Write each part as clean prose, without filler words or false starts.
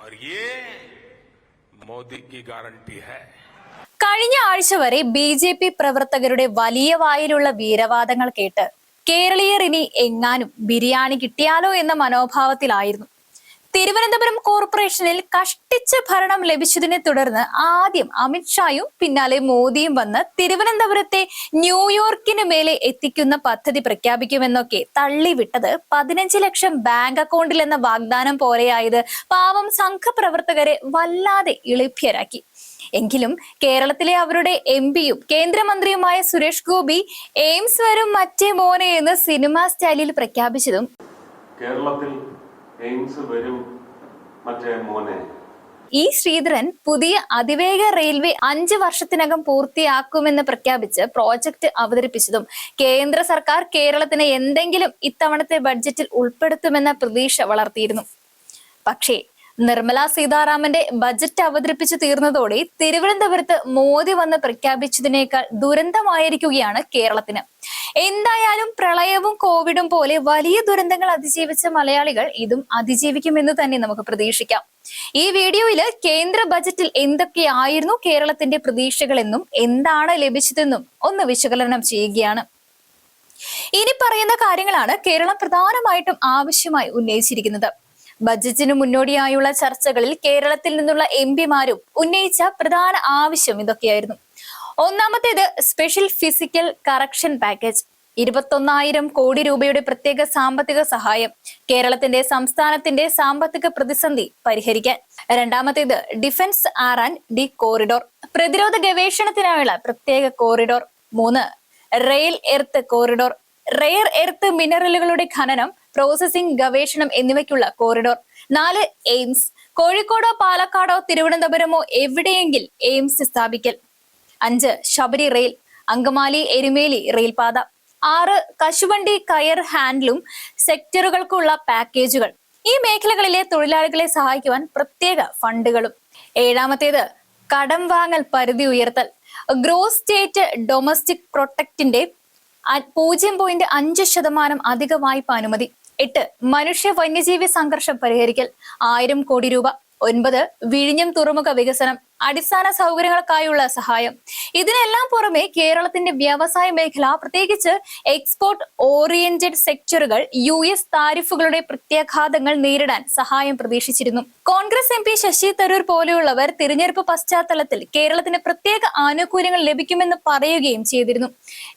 और ये मोदी की गारंटी है. കഴിഞ്ഞ ആഴ്ച വരെ ബി.ജെ.പി. പ്രവർത്തകരുടെ വലിയ വായിലുള്ള വീരവാദങ്ങൾ കേട്ട് കേരളീയർ ഇനി എങ്ങാനും ബിരിയാണി കിട്ടിയാലോ എന്ന മനോഭാവത്തിലായിരുന്നു. തിരുവനന്തപുരം കോർപ്പറേഷനിൽ കഷ്ടിച്ച് ഭരണം ലഭിച്ചതിനെ തുടർന്ന് ആദ്യം അമിത്ഷായും പിന്നാലെ മോദിയും വന്ന് തിരുവനന്തപുരത്തെ ന്യൂയോർക്കിന് മേലെ എത്തിക്കുന്ന പദ്ധതി പ്രഖ്യാപിക്കുമെന്നൊക്കെ തള്ളിവിട്ടത് 15 ലക്ഷം ബാങ്ക് അക്കൗണ്ടിൽ എന്ന വാഗ്ദാനം പോലെയായത് പാവം സംഘപ്രവർത്തകരെ വല്ലാതെ ഇളിഭ്യരാക്കി. എങ്കിലും കേരളത്തിലെ അവരുടെ എം.പിയും കേന്ദ്രമന്ത്രിയുമായ സുരേഷ് ഗോപി എയിംസ് വരും മറ്റേ മോനെ എന്ന് സിനിമാ സ്റ്റൈലിൽ പ്രഖ്യാപിച്ചതും കേരളത്തിൽ എയിംസ് വരും മറ്റേ മോനെ ഇ ശ്രീധരൻ പുതിയ അതിവേഗ റെയിൽവേ 5 വർഷത്തിനകം പൂർത്തിയാക്കുമെന്ന് പ്രഖ്യാപിച്ച് പ്രോജക്ട് അവതരിപ്പിച്ചതും കേന്ദ്ര സർക്കാർ കേരളത്തിന് എന്തെങ്കിലും ഇത്തവണത്തെ ബഡ്ജറ്റിൽ ഉൾപ്പെടുത്തുമെന്ന പ്രതീക്ഷ വളർത്തിയിരുന്നു. പക്ഷേ നിർമ്മല സീതാരാമന്റെ ബജറ്റ് അവതരിപ്പിച്ചു തീർന്നതോടെ തിരുവനന്തപുരത്ത് മോദി വന്ന് പ്രഖ്യാപിച്ചതിനേക്കാൾ ദുരന്തമായിരിക്കുകയാണ് കേരളത്തിന്. എന്തായാലും പ്രളയവും കോവിഡും പോലെ വലിയ ദുരന്തങ്ങൾ അതിജീവിച്ച മലയാളികൾ ഇതും അതിജീവിക്കുമെന്ന് തന്നെ നമുക്ക് പ്രതീക്ഷിക്കാം. ഈ വീഡിയോയിൽ കേന്ദ്ര ബജറ്റിൽ എന്തൊക്കെയായിരുന്നു കേരളത്തിന്റെ പ്രതീക്ഷകളെന്നും എന്താണ് ലഭിച്ചതെന്നും ഒന്ന് വിശകലനം ചെയ്യുകയാണ്. ഇനി പറയുന്ന കാര്യങ്ങളാണ് കേരളം പ്രധാനമായിട്ടും ആവശ്യമായി ഉന്നയിച്ചിരിക്കുന്നത്. ബജറ്റിന് മുന്നോടിയായുള്ള ചർച്ചകളിൽ കേരളത്തിൽ നിന്നുള്ള എം.പിമാരും ഉന്നയിച്ച പ്രധാന ആവശ്യം ഇതൊക്കെയായിരുന്നു. ഒന്നാമത്തേത് സ്പെഷ്യൽ ഫിസിക്കൽ കറക്ഷൻ പാക്കേജ്, 21,000 കോടി രൂപയുടെ പ്രത്യേക സാമ്പത്തിക സഹായം സംസ്ഥാനത്തിന്റെ സാമ്പത്തിക പ്രതിസന്ധി പരിഹരിക്കാൻ. രണ്ടാമത്തേത് ഡിഫൻസ് R&D കോറിഡോർ, പ്രതിരോധ ഗവേഷണത്തിനായുള്ള പ്രത്യേക corridor. 3 rail earth corridor, rare earth മിനറലുകളുടെ ഖനനം, പ്രോസസിംഗ്, ഗവേഷണം എന്നിവയ്ക്കുള്ള കോറിഡോർ. 4 എയിംസ്, കോഴിക്കോടോ പാലക്കാടോ തിരുവനന്തപുരമോ എവിടെയെങ്കിൽ എയിംസ് സ്ഥാപിക്കൽ. 5 ശബരി റെയിൽ, അങ്കമാലി എരുമേലി റെയിൽപാത. 6 കശുവണ്ടി കയർ ഹാൻഡ്ലൂം സെക്ടറുകൾക്കുള്ള പാക്കേജുകൾ, ഈ മേഖലകളിലെ തൊഴിലാളികളെ സഹായിക്കുവാൻ പ്രത്യേക ഫണ്ടുകളും. 7ാമത്തേത് കടം വാങ്ങൽ പരിധി ഉയർത്തൽ, ഗ്രോസ് സ്റ്റേറ്റ് ഡൊമസ്റ്റിക് പ്രൊഡക്ടിന്റെ 0.5% അധിക വായ്പ അനുമതി. 8 മനുഷ്യ വന്യജീവി സംഘർഷം പരിഹരിക്കൽ, 1000 കോടി രൂപ. 9 വിഴിഞ്ഞം തുറമുഖ വികസനം, അടിസ്ഥാന സൗകര്യങ്ങൾക്കായുള്ള സഹായം. ഇതിനെല്ലാം പുറമെ കേരളത്തിന്റെ വ്യവസായ മേഖല, പ്രത്യേകിച്ച് എക്സ്പോർട്ട് ഓറിയന്റഡ് സെക്ടറുകൾ US താരിഫുകളുടെ പ്രത്യാഘാതങ്ങൾ നേരിടാൻ സഹായം പ്രതീക്ഷിച്ചിരുന്നു. കോൺഗ്രസ് MP ശശി തരൂർ പോലെയുള്ളവർ തിരഞ്ഞെടുപ്പ് പശ്ചാത്തലത്തിൽ കേരളത്തിന് പ്രത്യേക ആനുകൂല്യങ്ങൾ ലഭിക്കുമെന്ന് പറയുകയും ചെയ്തിരുന്നു.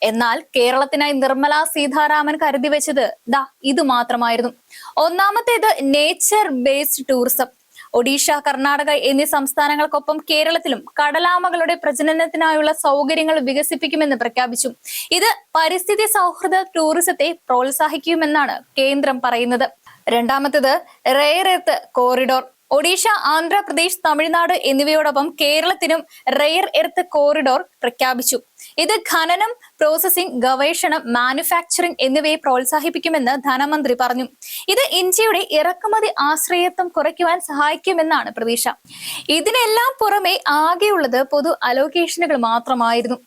എന്നാൽ കേരളത്തിനായി നിർമ്മല സീതാരാമൻ കരുതി വെച്ചത് ഇത് മാത്രമായിരുന്നു. ഒന്നാമത്തേത് nature based tourism. Odisha, Karnataka എന്നീ സംസ്ഥാനങ്ങൾക്കൊപ്പം കേരളത്തിലും കടലാമകളുടെ പ്രജനനത്തിനായുള്ള സൗകര്യങ്ങൾ വികസിപ്പിക്കുമെന്ന് പ്രഖ്യാപിച്ചു. ഇത് പരിസ്ഥിതി സൗഹൃദ ടൂറിസത്തെ പ്രോത്സാഹിക്കുമെന്നാണ് കേന്ദ്രം പറയുന്നത്. രണ്ടാമത്തേത് rare earth corridor. Odisha, Andhra Pradesh, Tamil Nadu എന്നിവയോടൊപ്പം കേരളത്തിനും റെയർ എർത്ത് കോറിഡോർ പ്രഖ്യാപിച്ചു. ഇത് ഖനനം, പ്രോസസിംഗ്, ഗവേഷണം, മാനുഫാക്ചറിംഗ് എന്നിവയെ പ്രോത്സാഹിപ്പിക്കുമെന്ന് ധനമന്ത്രി പറഞ്ഞു. ഇത് ഇന്ത്യയുടെ ഇറക്കുമതി ആശ്രയത്വം കുറയ്ക്കുവാൻ സഹായിക്കുമെന്നാണ് പ്രതീക്ഷ. ഇതിനെല്ലാം പുറമെ ആകെയുള്ളത് പൊതു അലോക്കേഷനുകൾ മാത്രമായിരുന്നു.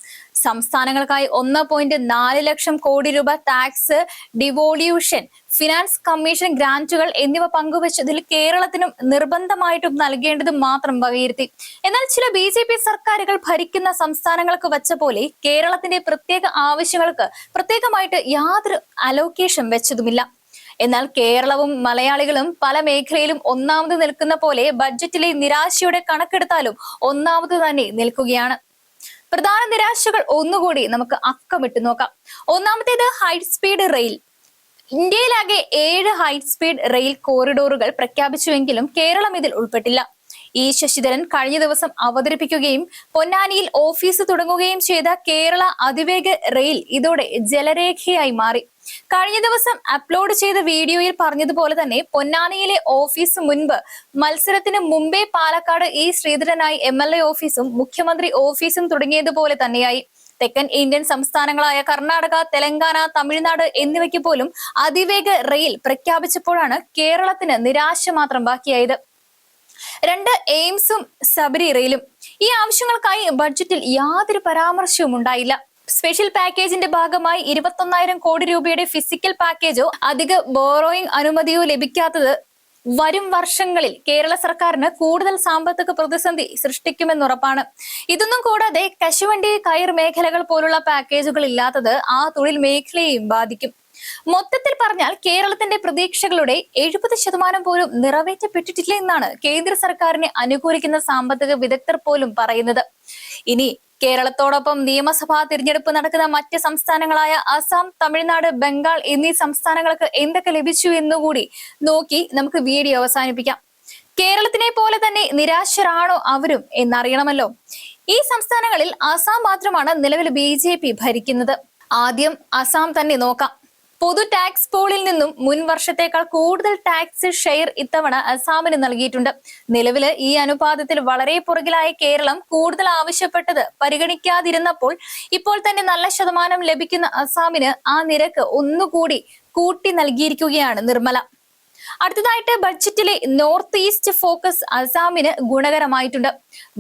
സംസ്ഥാനങ്ങൾക്കായി 1.4 ലക്ഷം കോടി രൂപ ടാക്സ് ഡിവോല്യൂഷൻ, ഫിനാൻസ് കമ്മീഷൻ ഗ്രാന്റുകൾ എന്നിവ പങ്കുവച്ചതിൽ കേരളത്തിനും നിർബന്ധമായിട്ടും നൽകേണ്ടത് മാത്രം വകയിരുത്തി. എന്നാൽ ചില BJP സർക്കാരുകൾ ഭരിക്കുന്ന സംസ്ഥാനങ്ങൾക്ക് വച്ച പോലെ കേരളത്തിന്റെ പ്രത്യേക ആവശ്യങ്ങൾക്ക് പ്രത്യേകമായിട്ട് യാതൊരു അലോക്കേഷൻ വെച്ചതുമില്ല. എന്നാൽ കേരളവും മലയാളികളും പല മേഖലയിലും ഒന്നാമത് നിൽക്കുന്ന പോലെ ബഡ്ജറ്റിലെ നിരാശയുടെ കണക്കെടുത്താലും ഒന്നാമത് തന്നെ നിൽക്കുകയാണ്. പ്രധാന നിരാശകൾ ഒന്നുകൂടി നമുക്ക് അക്കമിട്ട് നോക്കാം. ഒന്നാമത്തേത് ഹൈ സ്പീഡ് റെയിൽ. ഇന്ത്യയിലാകെ 7 ഹൈ സ്പീഡ് റെയിൽ കോറിഡോറുകൾ പ്രഖ്യാപിച്ചുവെങ്കിലും കേരളം ഇതിൽ ഉൾപ്പെട്ടില്ല. ഇ ശശിധരൻ കഴിഞ്ഞ ദിവസം അവതരിപ്പിക്കുകയും പൊന്നാനിയിൽ ഓഫീസ് തുടങ്ങുകയും ചെയ്ത കേരള അതിവേഗ റെയിൽ ഇതോടെ ജലരേഖയായി മാറി. കഴിഞ്ഞ ദിവസം അപ്ലോഡ് ചെയ്ത വീഡിയോയിൽ പറഞ്ഞതുപോലെ തന്നെ പൊന്നാനിയിലെ ഓഫീസ് മുൻപ് മത്സരത്തിന് മുമ്പേ പാലക്കാട് ഇ ശ്രീധരനായി MLA ഓഫീസും മുഖ്യമന്ത്രി ഓഫീസും തുടങ്ങിയതുപോലെ തന്നെയായി. തെക്കൻ ഇന്ത്യൻ സംസ്ഥാനങ്ങളായ കർണാടക, തെലങ്കാന, തമിഴ്നാട് എന്നിവയ്ക്ക് പോലും അതിവേഗ റെയിൽ പ്രഖ്യാപിച്ചപ്പോഴാണ് കേരളത്തിന് നിരാശ മാത്രം ബാക്കിയായത്. 2 എയിംസും ശബരി റെയിലും. ഈ ആവശ്യങ്ങൾക്കായി ബഡ്ജറ്റിൽ യാതൊരു പരാമർശവും ഉണ്ടായില്ല. സ്പെഷ്യൽ പാക്കേജിന്റെ ഭാഗമായി 21,000 കോടി രൂപയുടെ ഫിസിക്കൽ പാക്കേജോ അധിക ബോറോയിങ് അനുമതിയോ ലഭിക്കാത്തത് വരും വർഷങ്ങളിൽ കേരള സർക്കാരിന് കൂടുതൽ സാമ്പത്തിക പ്രതിസന്ധി സൃഷ്ടിക്കുമെന്നുറപ്പാണ്. ഇതൊന്നും കൂടാതെ കശുവണ്ടി, കയർ മേഖലകൾ പോലുള്ള പാക്കേജുകൾ ഇല്ലാത്തത് ആ തൊഴിൽ മേഖലയെയും ബാധിക്കും. മൊത്തത്തിൽ പറഞ്ഞാൽ കേരളത്തിന്റെ പ്രതീക്ഷകളുടെ 70% പോലും നിറവേറ്റപ്പെട്ടിട്ടില്ല എന്നാണ് കേന്ദ്ര സർക്കാരിനെ അനുകൂലിക്കുന്ന സാമ്പത്തിക വിദഗ്ധർ പോലും പറയുന്നത്. ഇനി കേരളത്തോടൊപ്പം നിയമസഭാ തിരഞ്ഞെടുപ്പ് നടക്കുന്ന മറ്റ് സംസ്ഥാനങ്ങളായ അസം, തമിഴ്നാട്, ബംഗാൾ എന്നീ സംസ്ഥാനങ്ങൾക്ക് എന്തൊക്കെ ലഭിച്ചു എന്നുകൂടി നോക്കി നമുക്ക് വീഡിയോ അവസാനിപ്പിക്കാം. കേരളത്തിനെ പോലെ തന്നെ നിരാശരാണോ അവരും എന്നറിയണമല്ലോ. ഈ സംസ്ഥാനങ്ങളിൽ അസം മാത്രമാണ് നിലവിൽ BJP ഭരിക്കുന്നത്. ആദ്യം അസം തന്നെ നോക്കാം. പൊതു ടാക്സ് പൂളിൽ നിന്നും മുൻ വർഷത്തേക്കാൾ കൂടുതൽ ടാക്സ് ഷെയർ ഇത്തവണ അസാമിന് നൽകിയിട്ടുണ്ട്. നിലവില് ഈ അനുപാതത്തിൽ വളരെ പുറകിലായ കേരളം കൂടുതൽ ആവശ്യപ്പെട്ടത് പരിഗണിക്കാതിരുന്നപ്പോൾ ഇപ്പോൾ തന്നെ നല്ല ശതമാനം ലഭിക്കുന്ന അസാമിന് ആ നിരക്ക് ഒന്നുകൂടി കൂട്ടി നൽകിയിരിക്കുകയാണ് നിർമ്മല. അടുത്തതായിട്ട് ബഡ്ജറ്റിലെ നോർത്ത് ഈസ്റ്റ് ഫോക്കസ് അസാമിന് ഗുണകരമായിട്ടുണ്ട്.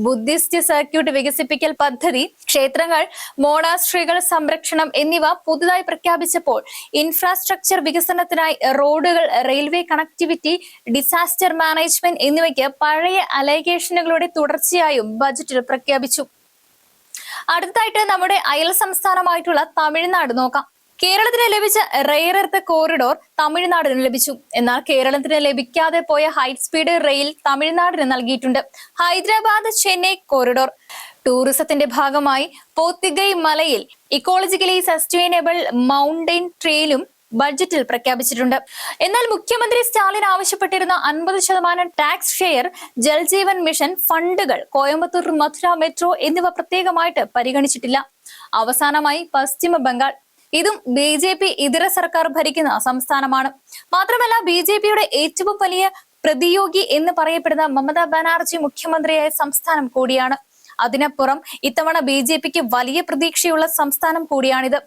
ബുദ്ധിസ്റ്റ് സർക്യൂട്ട് വികസിപ്പിക്കൽ പദ്ധതി, ക്ഷേത്രങ്ങൾ, മോണാസ്ട്രികൾ സംരക്ഷണം എന്നിവ പുതുതായി പ്രഖ്യാപിച്ചപ്പോൾ ഇൻഫ്രാസ്ട്രക്ചർ വികസനത്തിനായി റോഡുകൾ, റെയിൽവേ കണക്ടിവിറ്റി, ഡിസാസ്റ്റർ മാനേജ്മെന്റ് എന്നിവയ്ക്ക് പഴയ അലഗേഷനുകളുടെ തുടർച്ചയായും ബജറ്റിൽ പ്രഖ്യാപിച്ചു. അടുത്തതായിട്ട് നമ്മുടെ അയൽ സംസ്ഥാനമായിട്ടുള്ള തമിഴ്നാട് നോക്കാം. കേരളത്തിന് ലഭിച്ച റെയർ എർത്ത് കോറിഡോർ തമിഴ്നാടിന് ലഭിച്ചു. എന്നാൽ കേരളത്തിന് ലഭിക്കാതെ പോയ ഹൈ സ്പീഡ് റെയിൽ തമിഴ്നാടിന് നൽകിയിട്ടുണ്ട്. ഹൈദരാബാദ് ചെന്നൈ കോറിഡോർ, ടൂറിസത്തിന്റെ ഭാഗമായി പോത്തിഗൈ മലയിൽ ഇക്കോളജിക്കലി സസ്റ്റൈനബിൾ മൗണ്ടൻ ട്രെയിലും ബഡ്ജറ്റിൽ പ്രഖ്യാപിച്ചിട്ടുണ്ട്. എന്നാൽ മുഖ്യമന്ത്രി സ്റ്റാലിൻ ആവശ്യപ്പെട്ടിരുന്ന 50% ടാക്സ് ഷെയർ, ജൽജീവൻ മിഷൻ ഫണ്ടുകൾ, കോയമ്പത്തൂർ മഥുര മെട്രോ എന്നിവ പ്രത്യേകമായിട്ട് പരിഗണിച്ചിട്ടില്ല. അവസാനമായി പശ്ചിമ ബംഗാൾ. ഇതും BJP ഇതര സർക്കാർ ഭരിക്കുന്ന സംസ്ഥാനമാണ്. മാത്രമല്ല BJPയുടെ ഏറ്റവും വലിയ പ്രതിയോഗി എന്ന് പറയപ്പെടുന്ന മമതാ ബാനർജി മുഖ്യമന്ത്രിയായ സംസ്ഥാനം കൂടിയാണ്. അതിനപ്പുറം ഇത്തവണ BJPക്ക് വലിയ പ്രതീക്ഷയുള്ള സംസ്ഥാനം കൂടിയാണിത്.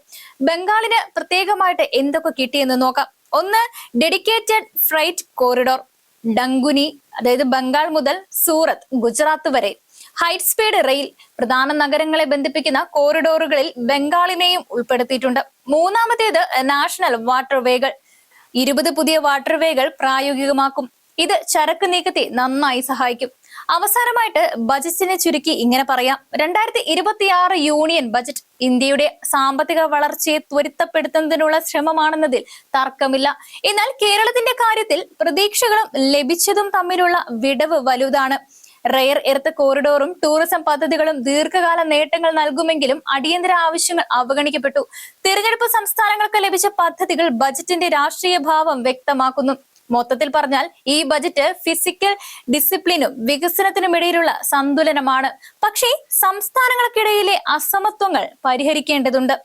ബംഗാളിന് പ്രത്യേകമായിട്ട് എന്തൊക്കെ കിട്ടിയെന്ന് നോക്കാം. ഒന്ന്, ഡെഡിക്കേറ്റഡ് ഫ്രൈറ്റ് കോറിഡോർ, ഡങ്കുനി, അതായത് ബംഗാൾ മുതൽ സൂറത്ത്, ഗുജറാത്ത് വരെ ഹൈ സ്പീഡ് റെയിൽ, പ്രധാന നഗരങ്ങളെ ബന്ധിപ്പിക്കുന്ന കോറിഡോറുകളിൽ ബംഗാളിനെയും ഉൾപ്പെടുത്തിയിട്ടുണ്ട്. മൂന്നാമത്തേത് നാഷണൽ വാട്ടർവേകൾ, 20 പുതിയ വാട്ടർവേകൾ പ്രായോഗികമാക്കും. ഇത് ചരക്ക് നീക്കത്തെ നന്നായി സഹായിക്കും. അവസാനമായിട്ട് ബജറ്റിനെ ചുരുക്കി ഇങ്ങനെ പറയാം. 2026 യൂണിയൻ ബജറ്റ് ഇന്ത്യയുടെ സാമ്പത്തിക വളർച്ചയെ ത്വരിതപ്പെടുത്തുന്നതിനുള്ള ശ്രമമാണെന്നതിൽ തർക്കമില്ല. എന്നാൽ കേരളത്തിന്റെ കാര്യത്തിൽ പ്രതീക്ഷകളും ലഭിച്ചതും തമ്മിലുള്ള വിടവ് വലുതാണ്. റെയർ എർത്ത് കോറിഡോറും ടൂറിസം പദ്ധതികളും ദീർഘകാല നേട്ടങ്ങൾ നൽകുമെങ്കിലും അടിയന്തര ആവശ്യങ്ങൾ അവഗണിക്കപ്പെട്ടു. തിരഞ്ഞെടുപ്പ് സംസ്ഥാനങ്ങൾക്ക് ലഭിച്ച പദ്ധതികൾ ബജറ്റിന്റെ രാഷ്ട്രീയ ഭാവം വ്യക്തമാക്കുന്നു. മൊത്തത്തിൽ പറഞ്ഞാൽ ഈ ബജറ്റ് ഫിസിക്കൽ ഡിസിപ്ലിനും വികസനത്തിനുമിടയിലുള്ള സന്തുലനമാണ്. പക്ഷേ സംസ്ഥാനങ്ങൾക്കിടയിലെ അസമത്വങ്ങൾ പരിഹരിക്കേണ്ടതുണ്ട്.